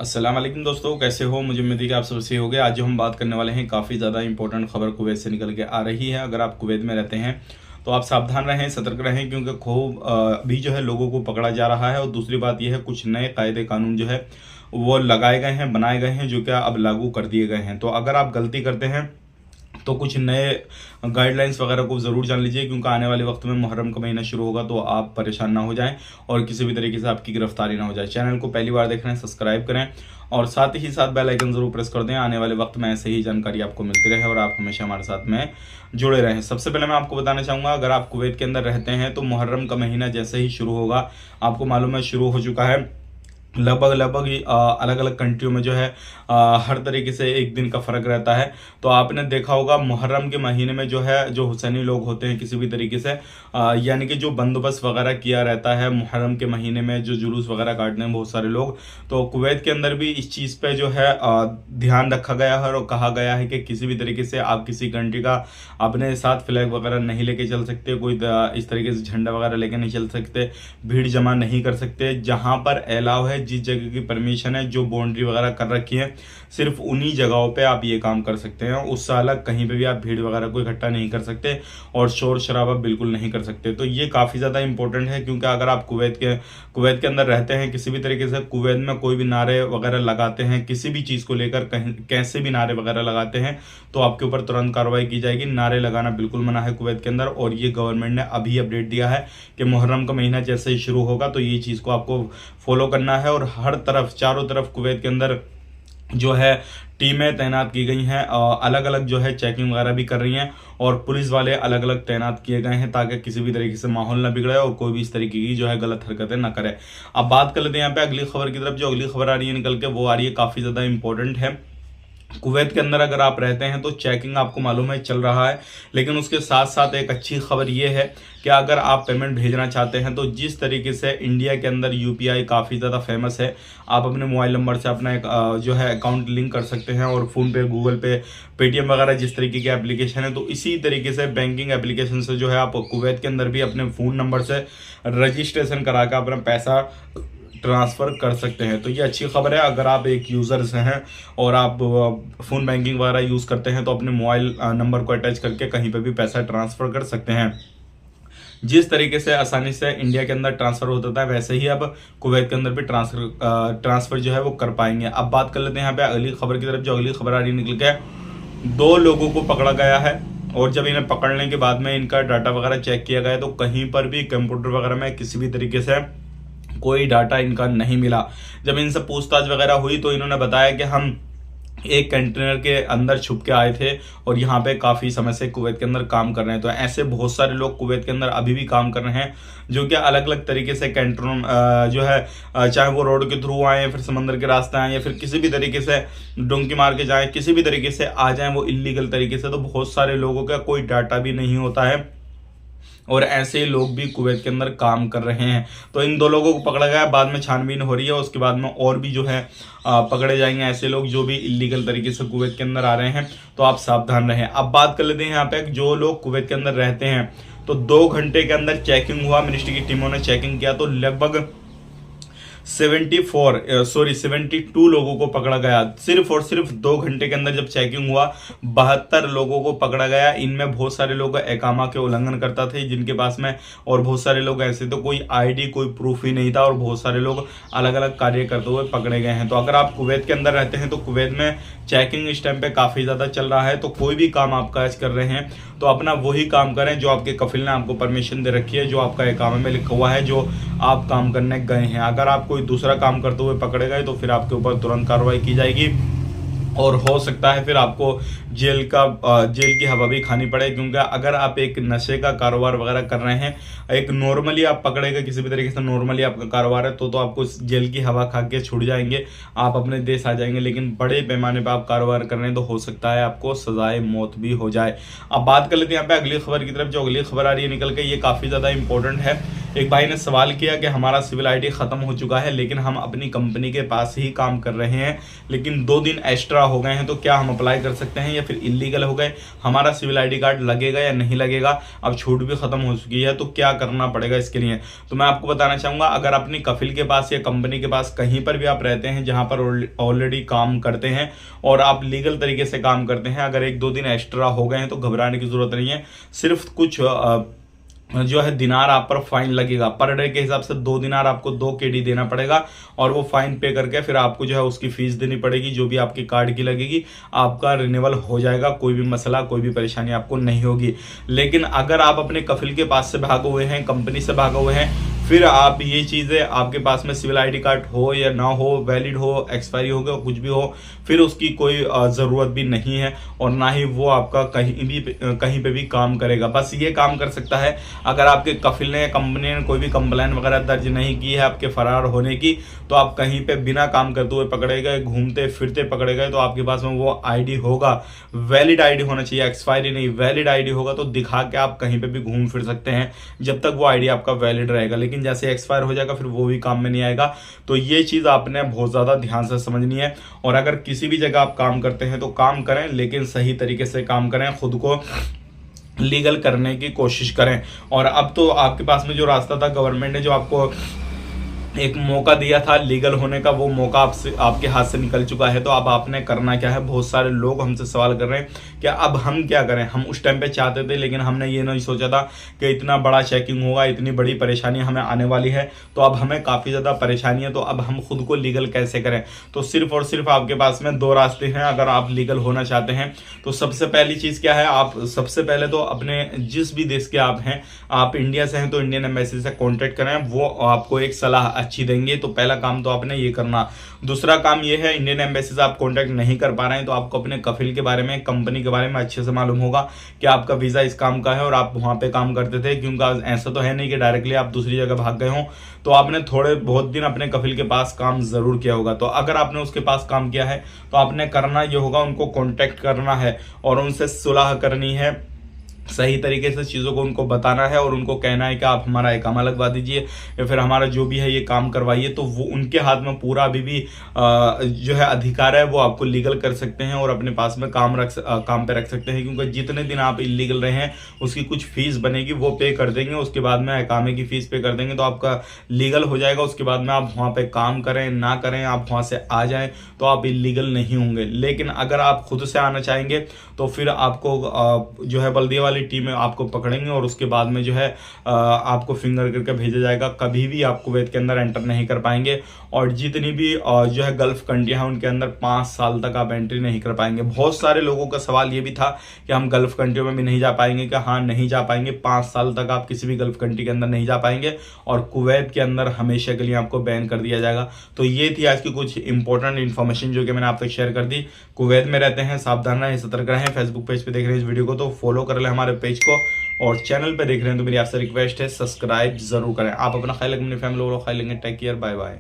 अस्सलाम वालेकुम दोस्तों, कैसे हो? मुझे उम्मीद है कि आप सब सही हो गए। आज जो हम बात करने वाले हैं काफ़ी ज़्यादा इंपॉर्टेंट खबर कुवैत से निकल के आ रही है। अगर आप कुवैत में रहते हैं तो आप सावधान रहें, सतर्क रहें, क्योंकि खूब अभी जो है लोगों को पकड़ा जा रहा है। और दूसरी बात यह है, कुछ नए कायदे कानून जो है वो लगाए गए हैं, बनाए गए हैं, जो कि अब लागू कर दिए गए हैं। तो अगर आप गलती करते हैं तो कुछ नए गाइडलाइंस वगैरह को ज़रूर जान लीजिए, क्योंकि आने वाले वक्त में मुहर्रम का महीना शुरू होगा तो आप परेशान ना हो जाएं और किसी भी तरीके से आपकी गिरफ्तारी ना हो जाए। चैनल को पहली बार देख रहे हैं, सब्सक्राइब करें और साथ ही साथ बेल आइकन ज़रूर प्रेस कर दें। आने वाले वक्त में ऐसे ही जानकारी आपको मिलती रहे और आप हमेशा हमारे साथ में जुड़े रहें। सबसे पहले मैं आपको बताना चाहूँगा, अगर आप कुवैत के अंदर रहते हैं तो मुहर्रम का महीना जैसे ही शुरू होगा, आपको मालूम है शुरू हो चुका है। लगभग ही अलग अलग कंट्रियों में जो है हर तरीके से एक दिन का फ़र्क रहता है। तो आपने देखा होगा मुहर्रम के महीने में जो है, जो हुसैनी लोग होते हैं किसी भी तरीके से यानी कि जो बंदोबस्त वगैरह किया रहता है मुहर्रम के महीने में, जो जुलूस वगैरह काटते हैं बहुत सारे लोग। तो कुवैत के अंदर भी इस चीज़ पे जो है ध्यान रखा गया है और कहा गया है कि किसी भी तरीके से आप किसी कंट्री का अपने साथ फ्लैग वगैरह नहीं लेके चल सकते, कोई इस तरीके से झंडा वगैरह लेके नहीं चल सकते, भीड़ जमा नहीं कर सकते। जहाँ पर अलाउ है, जिस जगह की परमिशन है, जो बाउंड्री वगैरह कर रखी है, सिर्फ उन्हीं जगहों पे आप ये काम कर सकते हैं। उससे अलग कहीं पे भी आप भीड़ वगैरह को इकट्ठा नहीं कर सकते और शोर शराबा बिल्कुल नहीं कर सकते। तो ये काफ़ी ज़्यादा इंपॉर्टेंट है, क्योंकि अगर आप कुवैत के अंदर रहते हैं, किसी भी तरीके से कुवैत में कोई भी नारे वगैरह लगाते हैं, किसी भी चीज़ को लेकर कहीं कैसे भी नारे वगैरह लगाते हैं, तो आपके ऊपर तुरंत कार्रवाई की जाएगी। नारे लगाना बिल्कुल मना है कुवैत के अंदर। और ये गवर्नमेंट ने अभी अपडेट दिया है कि मुहर्रम का महीना जैसे ही शुरू होगा तो ये चीज़ को आपको फॉलो करना है। और हर तरफ, चारों तरफ कुवैत के अंदर जो है टीमें तैनात की गई हैं, अलग अलग जो है चेकिंग वगैरह भी कर रही हैं और पुलिस वाले अलग अलग तैनात किए गए हैं, ताकि किसी भी तरीके से माहौल ना बिगड़े और कोई भी इस तरीके की जो है गलत हरकतें ना करे। अब बात कर लेते हैं यहाँ पे अगली खबर की तरफ। जो अगली खबर आ रही है निकल के, वो आ रही है काफ़ी ज़्यादा इंपॉर्टेंट है। कुवैत के अंदर अगर आप रहते हैं तो चेकिंग आपको मालूम है चल रहा है, लेकिन उसके साथ साथ एक अच्छी खबर ये है कि अगर आप पेमेंट भेजना चाहते हैं तो जिस तरीके से इंडिया के अंदर यूपीआई काफ़ी ज़्यादा फेमस है, आप अपने मोबाइल नंबर से अपना एक जो है अकाउंट लिंक कर सकते हैं और फ़ोन पे, गूगल पे, पेटीएम वगैरह जिस तरीके की एप्लीकेशन है, तो इसी तरीके से बैंकिंग एप्लीकेशन से जो है आप कुवैत के अंदर भी अपने फ़ोन नंबर से रजिस्ट्रेशन करा के अपना पैसा ट्रांसफ़र कर सकते हैं। तो ये अच्छी खबर है। अगर आप एक यूज़र्स हैं और आप फ़ोन बैंकिंग वगैरह यूज़ करते हैं तो अपने मोबाइल नंबर को अटैच करके कहीं पे भी पैसा ट्रांसफ़र कर सकते हैं। जिस तरीके से आसानी से इंडिया के अंदर ट्रांसफ़र होता था, वैसे ही अब कुवैत के अंदर भी ट्रांसफ़र जो है वो कर पाएंगे। अब बात कर लेते हैं यहाँ पे अगली खबर की तरफ। जो अगली खबर आ रही निकल के, 2 लोगों को पकड़ा गया है और जब इन्हें पकड़ने के बाद में इनका डाटा वगैरह चेक किया गया तो कहीं पर भी कंप्यूटर वगैरह में किसी भी तरीके से कोई डाटा इनका नहीं मिला। जब इनसे पूछताछ वगैरह हुई तो इन्होंने बताया कि हम एक कंटेनर के अंदर छुप के आए थे और यहाँ पे काफ़ी समय से कुवैत के अंदर काम कर रहे हैं। तो ऐसे बहुत सारे लोग कुवैत के अंदर अभी भी काम कर रहे हैं, जो कि अलग अलग तरीके से कंटेनर जो है चाहे वो रोड के थ्रू आए, फिर समंदर के रास्ते आए, या फिर किसी भी तरीके से डोंकी मार के जाएँ, किसी भी तरीके से आ जाएँ वो इलीगल तरीके से। तो बहुत सारे लोगों का कोई डाटा भी नहीं होता है और ऐसे लोग भी कुवैत के अंदर काम कर रहे हैं। तो इन 2 लोगों को पकड़ा गया, बाद में छानबीन हो रही है, उसके बाद में और भी जो है पकड़े जाएंगे ऐसे लोग जो भी इलीगल तरीके से कुवैत के अंदर आ रहे हैं। तो आप सावधान रहें। अब बात कर लेते हैं यहाँ पे, जो लोग कुवैत के अंदर रहते हैं तो 2 घंटे के अंदर चेकिंग हुआ, मिनिस्ट्री की टीमों ने चेकिंग किया तो लगभग 72 लोगों को पकड़ा गया। सिर्फ और सिर्फ 2 घंटे के अंदर जब चेकिंग हुआ 72 लोगों को पकड़ा गया। इनमें बहुत सारे लोग एकामा के उल्लंघन करता थे जिनके पास में, और बहुत सारे लोग ऐसे तो कोई आईडी, कोई प्रूफ ही नहीं था, और बहुत सारे लोग अलग अलग कार्य करते हुए पकड़े गए हैं। तो अगर आप कुवैत के अंदर रहते हैं तो कुवैत में चेकिंग इस टाइम पे काफ़ी ज़्यादा चल रहा है। तो कोई भी काम आप काज कर रहे हैं तो अपना वही काम करें जो आपके कफिल ने आपको परमिशन दे रखी है, जो आपका एकामा में लिखा हुआ है, जो आप काम करने गए हैं। अगर आप कोई दूसरा काम करते हुए पकड़े गए तो फिर आपके ऊपर तुरंत कार्रवाई की जाएगी और हो सकता है फिर आपको जेल की हवा भी खानी पड़े। क्योंकि अगर आप एक नशे का कारोबार वगैरह कर रहे हैं, एक नॉर्मली आप पकड़े गए किसी भी तरीके से, नॉर्मली आपका कारोबार है, तो आपको जेल की हवा खा के छूट जाएंगे, आप अपने देश आ जाएंगे। लेकिन बड़े पैमाने पर आप कारोबार कर रहे हैं तो हो सकता है आपको सजाए मौत भी हो जाए। अब बात कर लेते हैं यहाँ पे अगली खबर की तरफ। जो अगली खबर आ रही है निकल के, ये काफ़ी ज़्यादा इंपॉर्टेंट है। एक भाई ने सवाल किया कि हमारा सिविल आईडी ख़त्म हो चुका है लेकिन हम अपनी कंपनी के पास ही काम कर रहे हैं, लेकिन 2 दिन एक्स्ट्रा हो गए हैं, तो क्या हम अप्लाई कर सकते हैं या फिर इलीगल हो गए, हमारा सिविल आईडी कार्ड लगेगा या नहीं लगेगा, अब छूट भी ख़त्म हो चुकी है तो क्या करना पड़ेगा इसके लिए। तो मैं आपको बताना चाहूँगा, अगर अपनी कफिल के पास या कंपनी के पास कहीं पर भी आप रहते हैं जहाँ पर ऑलरेडी काम करते हैं और आप लीगल तरीके से काम करते हैं, अगर 1-2 दिन एक्स्ट्रा हो गए हैं तो घबराने की जरूरत नहीं है। सिर्फ कुछ जो है दिनार आप पर फाइन लगेगा, पर डे के हिसाब से 2 दिनार आपको 2 KD देना पड़ेगा और वो फाइन पे करके फिर आपको जो है उसकी फीस देनी पड़ेगी, जो भी आपकी कार्ड की लगेगी, आपका रिन्यूअल हो जाएगा, कोई भी मसला कोई भी परेशानी आपको नहीं होगी। लेकिन अगर आप अपने कफिल के पास से भागे हुए हैं, कंपनी से भागे हुए हैं, फिर आप ये चीज़ें आपके पास में सिविल आईडी कार्ड हो या ना हो, वैलिड हो, एक्सपायरी हो गया, कुछ भी हो, फिर उसकी कोई ज़रूरत भी नहीं है और ना ही वो आपका कहीं पे भी काम करेगा। बस ये काम कर सकता है अगर आपके कफिल ने, कंपनी ने कोई भी कंप्लेन वगैरह दर्ज नहीं की है आपके फरार होने की, तो आप कहीं पे बिना काम करते हुए पकड़े गए, घूमते फिरते पकड़े गए, तो आपके पास में वो आईडी होगा, वैलिड आईडी होना चाहिए, एक्सपायरी नहीं, वैलिड आईडी होगा तो दिखा के आप कहीं पे भी घूम फिर सकते हैं जब तक वो आईडी आपका वैलिड रहेगा। लेकिन जैसे एक्सपायर हो जाएगा फिर वो भी काम में नहीं आएगा। तो ये चीज़ आपने बहुत ज़्यादा ध्यान से समझनी है। और अगर किसी भी जगह आप काम करते हैं तो काम करें, लेकिन सही तरीके से काम करें, खुद को लीगल करने की कोशिश करें। और अब तो आपके पास में जो रास्ता था, गवर्नमेंट ने जो आपको एक मौका दिया था लीगल होने का, वो मौका आपके हाथ से निकल चुका है। तो अब आपने करना क्या है, बहुत सारे लोग हमसे सवाल कर रहे हैं कि अब हम क्या करें। हम उस टाइम पे चाहते थे लेकिन हमने ये नहीं सोचा था कि इतना बड़ा चेकिंग होगा, इतनी बड़ी परेशानी हमें आने वाली है, तो अब हमें काफ़ी ज़्यादा परेशानी है। तो अब हम खुद को लीगल कैसे करें, तो सिर्फ और सिर्फ आपके पास में 2 रास्ते हैं अगर आप लीगल होना चाहते हैं। तो सबसे पहली चीज़ क्या है, आप सबसे पहले तो अपने जिस भी देश के आप हैं, आप इंडिया से हैं तो इंडियन एम्बेसी से कॉन्टेक्ट करें, वो आपको एक सलाह अच्छी देंगे। तो पहला काम तो आपने ये करना। दूसरा काम ये है, इंडियन एम्बेसी से आप कांटेक्ट नहीं कर पा रहे हैं तो आपको अपने कफिल के बारे में, कंपनी के बारे में अच्छे से मालूम होगा कि आपका वीज़ा इस काम का है और आप वहाँ पे काम करते थे, क्योंकि ऐसा तो है नहीं कि डायरेक्टली आप दूसरी जगह भाग गए हों। तो आपने थोड़े बहुत दिन अपने कफिल के पास काम ज़रूर किया होगा। तो अगर आपने उसके पास काम किया है तो आपने करना ये होगा, उनको कॉन्टेक्ट करना है और उनसे सुलह करनी है, सही तरीके से चीज़ों को उनको बताना है और उनको कहना है कि आप हमारा इकामा लगवा दीजिए या फिर हमारा जो भी है ये काम करवाइए। तो वो उनके हाथ में पूरा अभी भी जो है अधिकार है, वो आपको लीगल कर सकते हैं और अपने पास में काम पे रख सकते हैं। क्योंकि जितने दिन आप इलीगल रहे हैं उसकी कुछ फीस बनेगी, वो पे कर देंगे, उसके बाद में इकामे की फीस पे कर देंगे तो आपका लीगल हो जाएगा। उसके बाद में आप वहाँ पे काम करें ना करें, आप वहाँ से आ जाएं तो आप इलीगल नहीं होंगे। लेकिन अगर आप खुद से आना चाहेंगे तो फिर आपको जो है बल्दिया वाली टीम में आपको पकड़ेंगे और उसके बाद में जो है आपको फिंगर करके भेजा जाएगा। कभी भी आप कुवैत के अंदर एंटर नहीं कर पाएंगे और जितनी भी जो है गल्फ कंट्रियां हैं उनके अंदर 5 साल तक आप एंट्री नहीं कर पाएंगे। बहुत सारे लोगों का सवाल ये भी था कि हम गल्फ कंट्रियों में भी नहीं जा पाएंगे, कि हाँ नहीं जा पाएंगे, 5 साल तक आप किसी भी गल्फ कंट्री के अंदर नहीं जा पाएंगे और कुवैत के अंदर हमेशा के लिए आपको बैन कर दिया जाएगा। तो ये थी आज की कुछ इंपॉर्टेंट इन्फॉर्मेशन जो कि मैंने आप तक शेयर कर दी। कुवैत में रहते हैं, सावधान रहें, सतर्क रहें। फेसबुक पेज पे देख रहे हैं इस वीडियो को तो फॉलो कर लें हमारे पेज को, और चैनल पे देख रहे हैं तो मेरी आपसे रिक्वेस्ट है सब्सक्राइब जरूर करें। आप अपना ख्याल रखें, अपनी फैमिली और ख्याल लेंगे। Take care, bye bye.